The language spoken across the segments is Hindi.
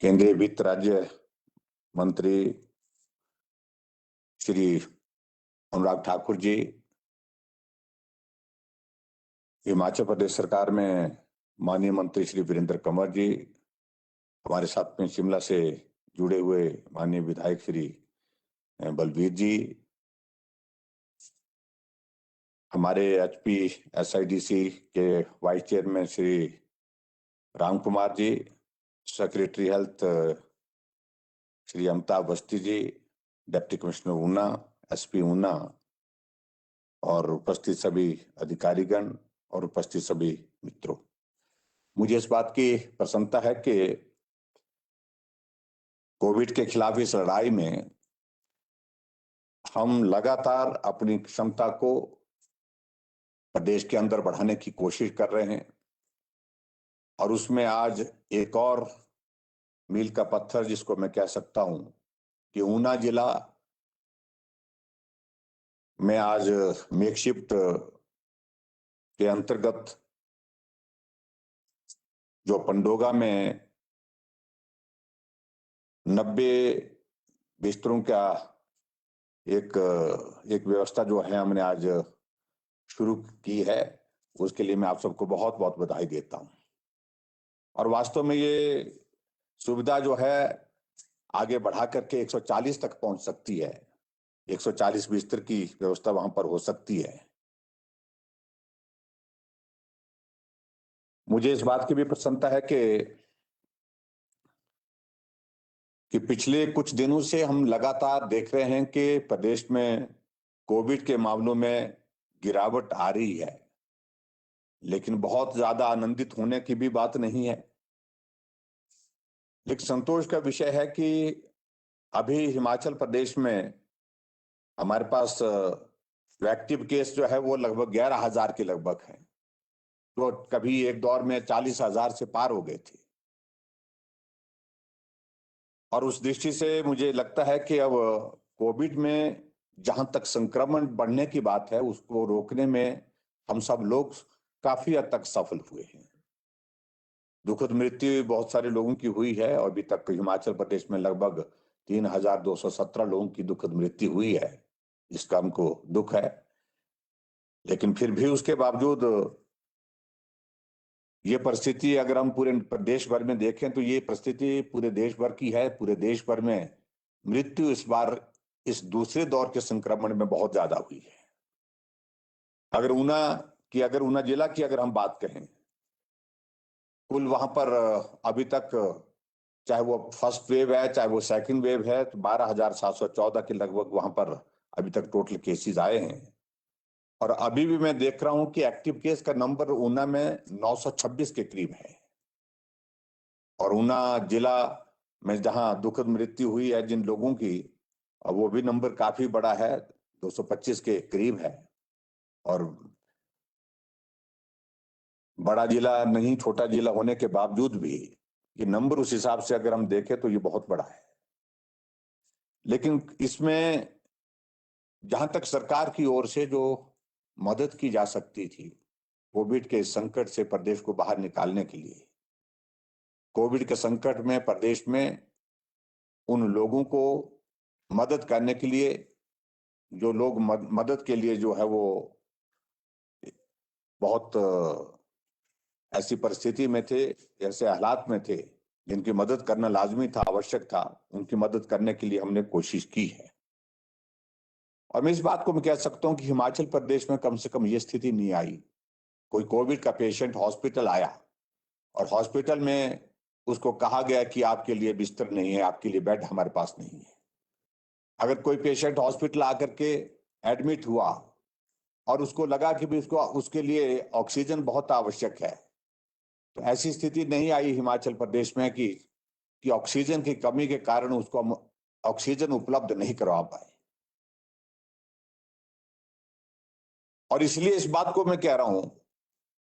केंद्रीय वित्त राज्य मंत्री श्री अनुराग ठाकुर जी, हिमाचल प्रदेश सरकार में माननीय मंत्री श्री वीरेंद्र कंवर जी, हमारे साथ में शिमला से जुड़े हुए माननीय विधायक श्री बलबीर जी, हमारे एचपी एसआईडीसी के vice chairman Shri Ram Kumar ji, secretary health Shri Amitabh Awasthi ji, deputy commissioner Una, SP Una और उपस्थित सभी अधिकारीगण और उपस्थित सभी मित्रों, मुझे इस बात की प्रसन्नता है कि कोविड के खिलाफ इस लड़ाई में हम लगातार अपनी क्षमता को प्रदेश के अंदर बढ़ाने की कोशिश कर रहे हैं और उसमें आज एक और मील का पत्थर जिसको मैं कह सकता हूं कि ऊना जिला में आज मेकशिफ्ट के अंतर्गत जो पंडोगा में 90 बिस्तरों का एक व्यवस्था जो है हमने आज शुरू की है, उसके लिए मैं आप सबको बहुत बहुत बधाई देता हूं। और वास्तव में ये सुविधा जो है आगे बढ़ा करके 140 तक पहुंच सकती है, 140 बिस्तर की व्यवस्था वहां पर हो सकती है। मुझे इस बात की भी प्रसन्नता है कि पिछले कुछ दिनों से हम लगातार देख रहे हैं कि प्रदेश में कोविड के मामलों में गिरावट आ रही है, लेकिन बहुत ज्यादा आनंदित होने की भी बात नहीं है। लेकिन संतोष का विषय है कि अभी हिमाचल प्रदेश में हमारे पास एक्टिव केस जो है वो लगभग 11,000 के लगभग है, तो कभी एक दौर में 40,000 से पार हो गए थे। और उस दृष्टि से मुझे लगता है कि अब कोविड में जहां तक संक्रमण बढ़ने की बात है, उसको रोकने में हम सब लोग काफी हद तक सफल हुए हैं। दुखद मृत्यु बहुत सारे लोगों की हुई है और अभी तक हिमाचल प्रदेश में लगभग 3,217 लोगों की दुखद मृत्यु हुई है, जिसका हमको दुख है। लेकिन फिर भी उसके बावजूद ये परिस्थिति अगर हम पूरे देश भर में देखें तो ये परिस्थिति पूरे देश भर की है। पूरे देश भर में मृत्यु इस बार इस दूसरे दौर के संक्रमण में बहुत ज्यादा हुई है। अगर ऊना जिला की अगर हम बात करें, कुल वहां पर अभी तक चाहे वो फर्स्ट वेव है चाहे वो सेकंड वेव है, तो 12,714 के लगभग वहां पर अभी तक टोटल केसेस आए हैं। और अभी भी मैं देख रहा हूं कि एक्टिव केस का नंबर ऊना में 926 के करीब है। और ऊना जिला में जहां दुखद मृत्यु हुई है जिन लोगों की, वो भी नंबर काफी बड़ा है, 225 के करीब है। और बड़ा जिला नहीं, छोटा जिला होने के बावजूद भी ये नंबर उस हिसाब से अगर हम देखें तो ये बहुत बड़ा है। लेकिन इसमें जहां तक सरकार की ओर से जो मदद की जा सकती थी कोविड के संकट से प्रदेश को बाहर निकालने के लिए, कोविड के संकट में प्रदेश में उन लोगों को मदद करने के लिए, जो लोग मदद के लिए जो है वो बहुत ऐसी परिस्थिति में थे, ऐसे हालात में थे जिनकी मदद करना लाजमी था, आवश्यक था, उनकी मदद करने के लिए हमने कोशिश की है। और मैं इस बात को मैं कह सकता हूं कि हिमाचल प्रदेश में कम से कम ये स्थिति नहीं आई। कोई कोविड का पेशेंट हॉस्पिटल आया और हॉस्पिटल में उसको कहा गया कि आपके लिए बिस्तर नहीं है, आपके लिए बेड हमारे पास नहीं है। अगर कोई पेशेंट हॉस्पिटल आकर के एडमिट हुआ और उसको लगा कि भी उसको उसके लिए ऑक्सीजन बहुत आवश्यक है, तो ऐसी स्थिति नहीं आई हिमाचल प्रदेश में कि ऑक्सीजन की कमी के कारण उसको हम ऑक्सीजन उपलब्ध नहीं करवा पाए। और इसलिए इस बात को मैं कह रहा हूं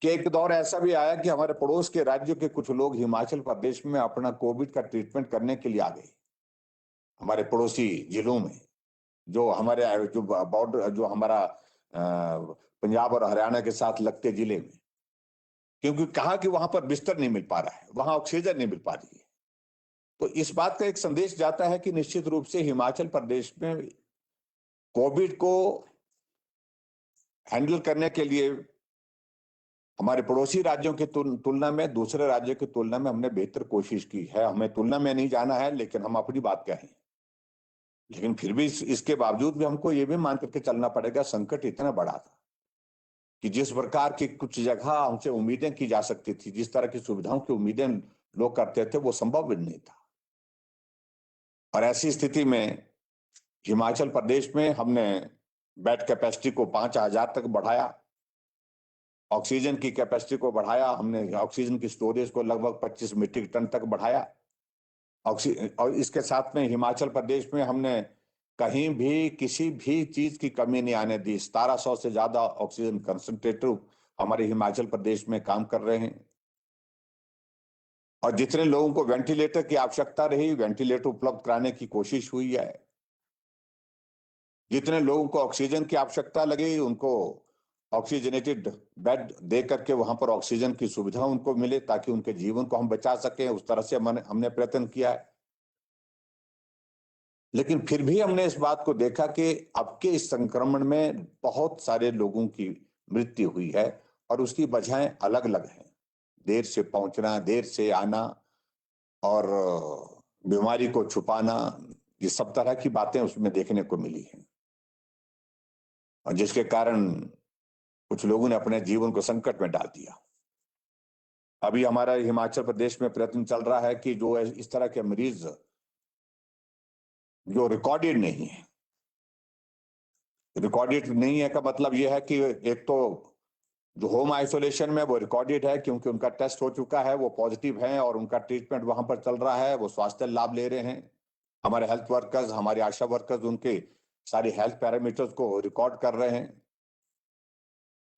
कि एक दौर ऐसा भी आया कि हमारे पड़ोस के राज्यों के कुछ लोग हिमाचल प्रदेश में अपना कोविड का ट्रीटमेंट करने के लिए आ गए। हमारे पड़ोसी जिलों में जो हमारे जो बॉर्डर जो हमारा पंजाब और हरियाणा के साथ लगते जिले में, क्योंकि कहा कि वहां पर बिस्तर नहीं मिल पा रहा है, वहां ऑक्सीजन नहीं मिल पा रही है। तो इस बात का एक संदेश जाता है कि निश्चित रूप से हिमाचल प्रदेश में कोविड को हैंडल करने के लिए हमारे पड़ोसी राज्यों की तुलना में, दूसरे राज्यों की तुलना में हमने बेहतर कोशिश की है। हमें तुलना में नहीं जाना है, लेकिन हम अपनी बात कहें, लेकिन फिर भी इसके बावजूद भी हमको ये भी मान करके चलना पड़ेगा, संकट इतना बड़ा था कि जिस प्रकार की कुछ जगह हमसे उम्मीदें की जा सकती थी, जिस तरह की सुविधाओं की उम्मीदें लोग करते थे, वो संभव भी नहीं था। और ऐसी स्थिति में हिमाचल प्रदेश में हमने बेड कैपेसिटी को 5,000 तक बढ़ाया, ऑक्सीजन की कैपेसिटी को बढ़ाया, हमने ऑक्सीजन की स्टोरेज को लगभग 25 मीट्रिक टन तक बढ़ाया। ऑक्सीजन, और इसके साथ में हिमाचल प्रदेश में हमने कहीं भी किसी भी चीज की कमी नहीं आने दी। 1700 से ज्यादा ऑक्सीजन कंसंट्रेटर हमारे हिमाचल प्रदेश में काम कर रहे हैं। और जितने लोगों को वेंटिलेटर की आवश्यकता रही, वेंटिलेटर उपलब्ध कराने की कोशिश हुई है। जितने लोगों को ऑक्सीजन की आवश्यकता लगी, उनको ऑक्सीजनेटेड बेड दे करके वहां पर ऑक्सीजन की सुविधा उनको मिले, ताकि उनके जीवन को हम बचा सकें। उस तरह से हमने प्रयत्न किया है। लेकिन फिर भी हमने इस बात को देखा कि अब के इस संक्रमण में बहुत सारे लोगों की मृत्यु हुई है, और उसकी वजहें अलग अलग हैं। देर से पहुंचना, देर से आना, और बीमारी को छुपाना, ये सब तरह की बातें उसमें देखने को मिली हैं, और जिसके कारण कुछ लोगों ने अपने जीवन को संकट में डाल दिया। अभी हमारा हिमाचल प्रदेश में प्रयत्न चल रहा है कि जो इस तरह के मरीज जो रिकॉर्डेड नहीं है, रिकॉर्डेड नहीं है का मतलब यह है कि एक तो जो होम आइसोलेशन में वो रिकॉर्डेड है, क्योंकि उनका टेस्ट हो चुका है, वो पॉजिटिव है और उनका ट्रीटमेंट वहां पर चल रहा है, वो स्वास्थ्य लाभ ले रहे हैं। हमारे हेल्थ वर्कर्स, हमारे आशा वर्कर्स उनके सारे हेल्थ पैरामीटर्स को रिकॉर्ड कर रहे हैं।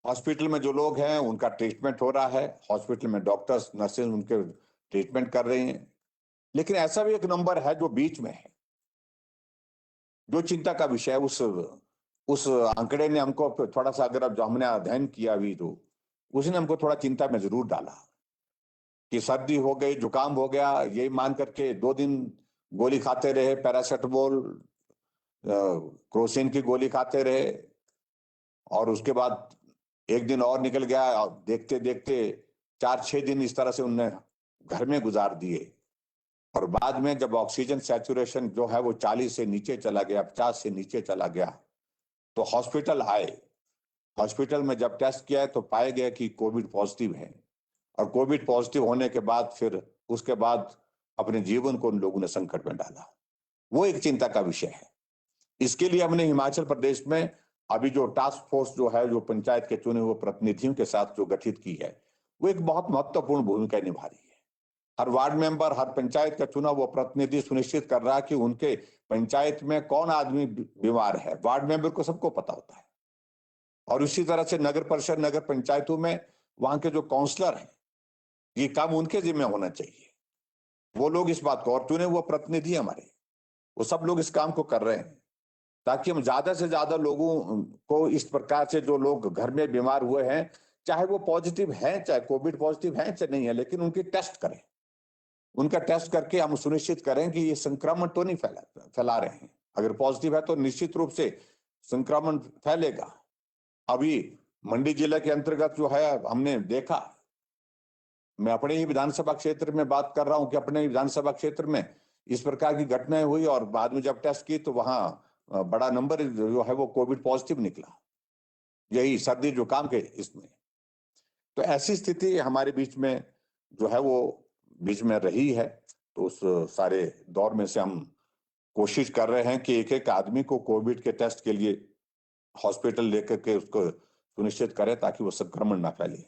हॉस्पिटल में जो लोग हैं उनका ट्रीटमेंट हो रहा है, हॉस्पिटल में डॉक्टर्स नर्सेज उनके ट्रीटमेंट कर रहे हैं। लेकिन ऐसा भी एक नंबर है जो बीच में है, जो चिंता का विषय है। उस आंकड़े ने हमको थोड़ा सा, अगर अब जो हमने अध्ययन किया अभी, तो उसने हमको थोड़ा चिंता में जरूर डाला कि सर्दी हो गई, जुकाम हो गया, यही मान करके 2 दिन गोली खाते रहे, पैरासिटामोल, क्रोसिन की गोली खाते रहे, और उसके बाद एक दिन और निकल गया, और देखते देखते 4-6 दिन इस तरह से उनने घर में गुजार दिए। और बाद में जब ऑक्सीजन सैचुरेशन जो है वो 40 से नीचे चला गया, 50 से नीचे चला गया, तो हॉस्पिटल आए। हॉस्पिटल में जब टेस्ट किया तो पाया गया कि कोविड पॉजिटिव है, और कोविड पॉजिटिव होने के बाद फिर उसके बाद अपने जीवन को उन लोगों ने संकट में डाला। वो एक चिंता का विषय है। इसके लिए हमने हिमाचल प्रदेश में अभी जो टास्क फोर्स जो है, जो पंचायत के चुने हुए प्रतिनिधियों के साथ जो गठित की है, वो एक बहुत महत्वपूर्ण भूमिका निभा रही है। हर वार्ड मेंबर, हर पंचायत का चुना हुआ प्रतिनिधि सुनिश्चित कर रहा है कि उनके पंचायत में कौन आदमी बीमार है, वार्ड मेंबर को सबको पता होता है। और उसी तरह से नगर परिषद, नगर पंचायतों में वहां के जो काउंसलर हैं, ये काम उनके जिम्मे होना चाहिए। वो लोग इस बात को, और चुने हुए प्रतिनिधि हमारे, वो सब लोग इस काम को कर रहे हैं, ताकि हम ज्यादा से ज्यादा लोगों को इस प्रकार से, जो लोग घर में बीमार हुए हैं, चाहे वो पॉजिटिव हैं, चाहे कोविड पॉजिटिव हैं, चाहे नहीं है, लेकिन उनकी टेस्ट करें। उनका टेस्ट करके हम सुनिश्चित करें कि ये संक्रमण तो नहीं फैला रहे हैं। अगर पॉजिटिव है तो निश्चित रूप से संक्रमण फैलेगा। अभी मंडी जिले के अंतर्गत जो है, हमने देखा, मैं अपने ही विधानसभा क्षेत्र में बात कर रहा हूं कि अपने विधानसभा क्षेत्र में इस प्रकार की घटनाएं हुई, और बाद में जब टेस्ट की तो वहां बड़ा नंबर जो है वो कोविड पॉजिटिव निकला, यही सर्दी जुकाम के इसमें। तो ऐसी स्थिति हमारे बीच में जो है वो बीच में रही है। तो उस सारे दौर में से हम कोशिश कर रहे हैं कि एक एक आदमी को कोविड के टेस्ट के लिए हॉस्पिटल लेकर के उसको सुनिश्चित करें, ताकि वो संक्रमण ना फैले।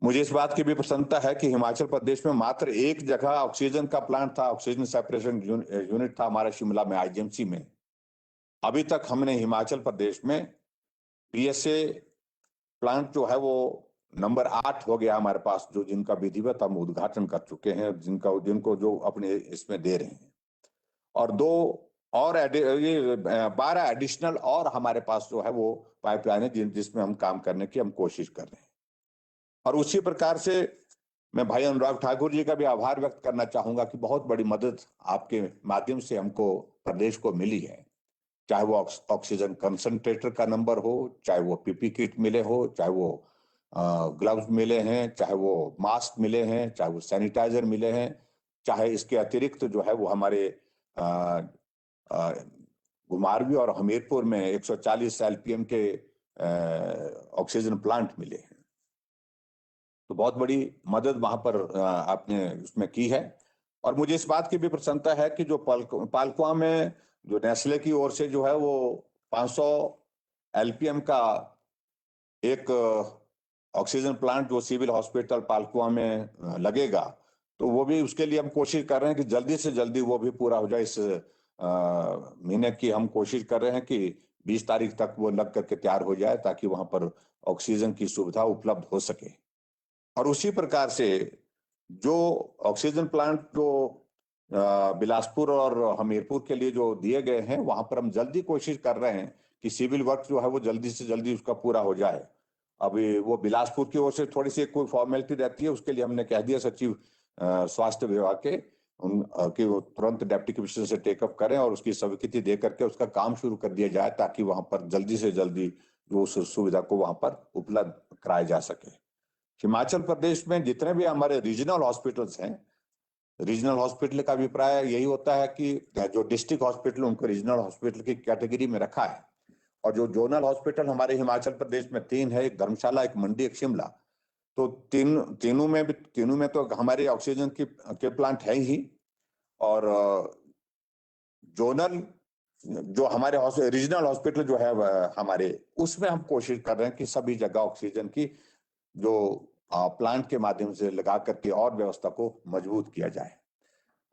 मुझे इस बात की भी प्रसन्नता है कि हिमाचल प्रदेश में मात्र एक जगह ऑक्सीजन का प्लांट था, ऑक्सीजन सेपरेशन यूनिट था हमारा, शिमला में, आईजीएमसी में। अभी तक हमने हिमाचल प्रदेश में पीएसए प्लांट जो है वो नंबर 8 हो गया हमारे पास, जो जिनका विधिवत हम उद्घाटन कर चुके हैं, जिनको जो अपने इसमें दे रहे हैं। और 2 और ये 12 एडिशनल और हमारे पास जो है वो पाइपलाइन है, जिसमें हम काम करने की हम कोशिश कर रहे हैं। और उसी प्रकार से मैं भाई अनुराग ठाकुर जी का भी आभार व्यक्त करना चाहूंगा कि बहुत बड़ी मदद आपके माध्यम से हमको प्रदेश को मिली है। चाहे वो ऑक्सीजन कंसंट्रेटर का नंबर हो, चाहे वो पीपी किट मिले हो, चाहे वो ग्लव्स मिले हैं, चाहे वो मास्क मिले हैं, चाहे वो सैनिटाइजर मिले हैं, चाहे इसके अतिरिक्त जो है वो हमारे घुमारवी और हमीरपुर में 140 एलपीएम के ऑक्सीजन प्लांट मिले हैं। तो बहुत बड़ी मदद वहां पर आपने उसमें की है। और मुझे इस बात की भी प्रसन्नता है कि जो पालकुआ में जो नेस्ले की ओर से जो है वो 500 एलपीएम का एक ऑक्सीजन प्लांट जो सिविल हॉस्पिटल पालकुआ में लगेगा, तो वो भी उसके लिए हम कोशिश कर रहे हैं कि जल्दी से जल्दी वो भी पूरा हो जाए। इस महीने की हम कोशिश कर रहे हैं कि 20 तारीख तक वो लग करके तैयार हो जाए ताकि वहां पर ऑक्सीजन की सुविधा उपलब्ध हो सके। और उसी प्रकार से जो ऑक्सीजन प्लांट जो बिलासपुर और हमीरपुर के लिए जो दिए गए हैं, वहां पर हम जल्दी कोशिश कर रहे हैं कि सिविल वर्क जो है वो जल्दी से जल्दी उसका पूरा हो जाए। अभी वो बिलासपुर की ओर से थोड़ी सी कोई फॉर्मेलिटी रहती है, उसके लिए हमने कह दिया सचिव स्वास्थ्य विभाग के कि वो तुरंत डेप्टी कमिश्नर से टेकअप करें और उसकी स्वीकृति दे करके उसका काम शुरू कर दिया जाए ताकि वहां पर जल्दी से जल्दी जो उस सुविधा को वहां पर उपलब्ध कराया जा सके। हिमाचल प्रदेश में जितने भी हमारे रीजनल हॉस्पिटल्स हैं, रीजनल हॉस्पिटल का अभिप्राय यही होता है कि जो डिस्ट्रिक्ट हॉस्पिटल उनको रीजनल हॉस्पिटल की कैटेगरी में रखा है। और जो जोनल हॉस्पिटल हमारे हिमाचल प्रदेश में 3 है, एक धर्मशाला, एक मंडी, एक शिमला। तो तीनों में तो हमारे ऑक्सीजन के प्लांट है ही। और जोनल जो हमारे रीजनल हॉस्पिटल जो है हमारे, उसमें हम कोशिश कर रहे हैं कि सभी जगह ऑक्सीजन की जो प्लांट के माध्यम से लगा करके और व्यवस्था को मजबूत किया जाए।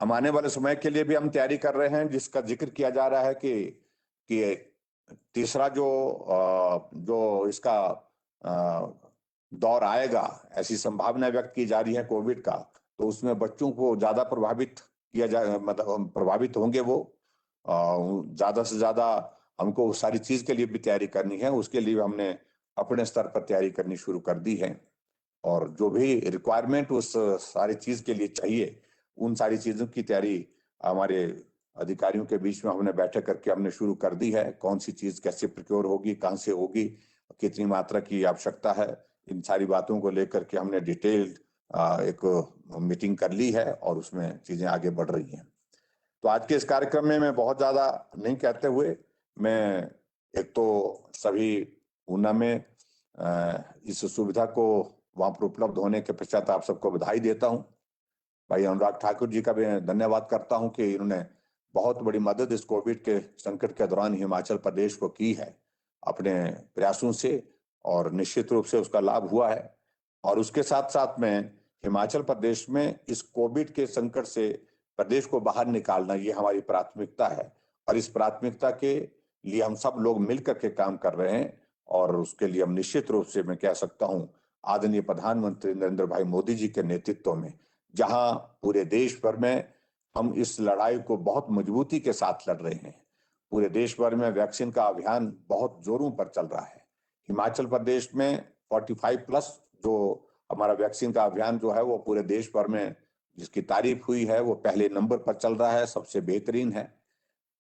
हम आने वाले समय के लिए भी हम तैयारी कर रहे हैं, जिसका जिक्र किया जा रहा है कि तीसरा जो इसका दौर आएगा, ऐसी संभावना व्यक्त की जा रही है कोविड का, तो उसमें बच्चों को ज्यादा प्रभावित किया जाए, मतलब प्रभावित होंगे वो। ज्यादा से ज्यादा हमको उस सारी चीज के लिए भी तैयारी करनी है। उसके लिए हमने अपने स्तर पर तैयारी करनी शुरू कर दी है। और जो भी रिक्वायरमेंट उस सारी चीज के लिए चाहिए, उन सारी चीजों की तैयारी हमारे अधिकारियों के बीच में हमने बैठक करके हमने शुरू कर दी है। कौन सी चीज कैसे प्रोक्योर होगी, कहाँ से होगी, कितनी मात्रा की आवश्यकता है, इन सारी बातों को लेकर के हमने डिटेल्ड एक मीटिंग कर ली है और उसमें चीजें आगे बढ़ रही हैं। तो आज के इस कार्यक्रम में मैं बहुत ज्यादा नहीं कहते हुए, मैं एक तो सभी ऊना में इस सुविधा को वहां पर उपलब्ध होने के पश्चात आप सबको बधाई देता हूं। भाई अनुराग ठाकुर जी का भी धन्यवाद करता हूं कि इन्होंने बहुत बड़ी मदद इस कोविड के संकट के दौरान हिमाचल प्रदेश को की है अपने प्रयासों से, और निश्चित रूप से उसका लाभ हुआ है। और उसके साथ साथ में हिमाचल प्रदेश में इस कोविड के संकट से प्रदेश को बाहर निकालना, ये हमारी प्राथमिकता है। और इस प्राथमिकता के लिए हम सब लोग मिलकर के काम कर रहे हैं। और उसके लिए हम निश्चित रूप से मैं कह सकता हूं, आदरणीय प्रधानमंत्री नरेंद्र भाई मोदी जी के नेतृत्व में, जहां पूरे देश भर में हम इस लड़ाई को बहुत मजबूती के साथ लड़ रहे हैं। पूरे देश भर में वैक्सीन का अभियान बहुत जोरों पर चल रहा है। हिमाचल प्रदेश में 45 प्लस जो हमारा वैक्सीन का अभियान जो है वो पूरे देश भर में जिसकी तारीफ हुई है, वो पहले नंबर पर चल रहा है, सबसे बेहतरीन है।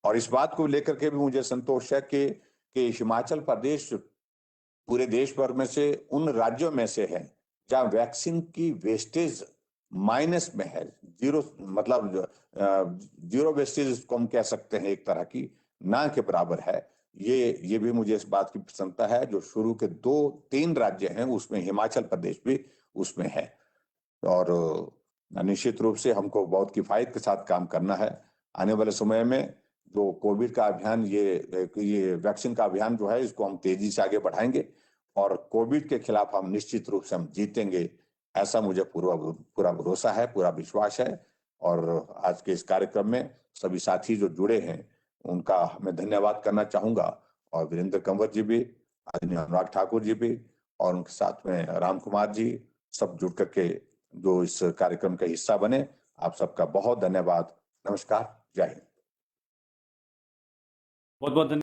और इस बात को लेकर के भी मुझे संतोष है कि हिमाचल प्रदेश पूरे देश भर में से उन राज्यों में से है जहां वैक्सीन की वेस्टेज माइनस में है। जीरो, मतलब जीरो वेस्टेज इसको हम कह सकते हैं, एक तरह की ना के बराबर है। ये भी मुझे इस बात की प्रसन्नता है, जो शुरू के 2-3 राज्य हैं उसमें हिमाचल प्रदेश भी उसमें है। और निश्चित रूप से हमको बहुत किफायत के साथ काम करना है। आने वाले समय में जो कोविड का अभियान, ये वैक्सीन का अभियान जो है, इसको हम तेजी से आगे बढ़ाएंगे और कोविड के खिलाफ हम निश्चित रूप से हम जीतेंगे, ऐसा मुझे पूरा भरोसा है, पूरा विश्वास है। और आज के इस कार्यक्रम में सभी साथी जो जुड़े हैं उनका मैं धन्यवाद करना चाहूंगा। और वीरेंद्र कंवर जी भी, आदरणीय अनुराग ठाकुर जी भी, और उनके साथ में राम कुमार जी, सब जुड़ करके जो इस कार्यक्रम का हिस्सा बने, आप सबका बहुत धन्यवाद। नमस्कार, जय हिंद। बहुत बहुत